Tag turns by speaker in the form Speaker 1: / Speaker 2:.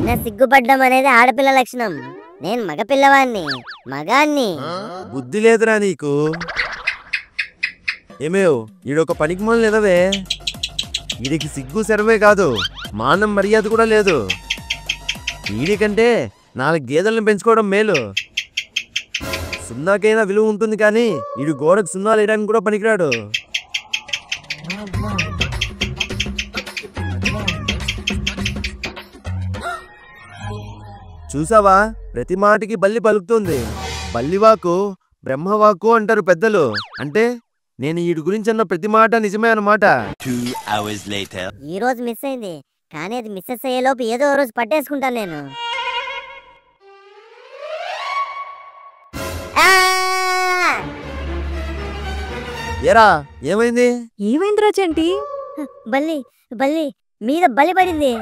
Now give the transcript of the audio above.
Speaker 1: అయినా సిగ్గుపడ్డం అనేది ఆడపిల్ల లక్షణం. నేను మగపిల్లవాణ్ణి, మగాన్ని.
Speaker 2: బుద్ధి లేదురా నీకు. ఏమేవ్ ఈడొక పనికి మొదలు ఎదవే. వీడికి సిగ్గు సెరవే కాదు, మానం మర్యాద కూడా లేదు. వీడికంటే 4 గేదెలను పెంచుకోవడం మేలు. సున్నాకైనా విలువ ఉంటుంది కానీ వీడు గోడకు సున్నాలు వేయడానికి కూడా పనికిరాడు. చూసావా, ప్రతి మాటకి బల్లి పలుకుతుంది. బల్లివాకు బ్రహ్మవాకు అంటారు పెద్దలు. అంటే నేను వీడి గురించి అన్న ప్రతి మాట నిజమే అన్నమాట.
Speaker 1: ఈ రోజు మిస్ అయింది, కానీ అది మిస్సెస్ అయ్యేలోపు ఏదో రోజు పట్టేసుకుంటాను నేను.
Speaker 2: ఏరా ఏమైంది?
Speaker 3: ఏమైందిరా చంటి?
Speaker 1: బల్లి బల్లి మీద బలి పడింది.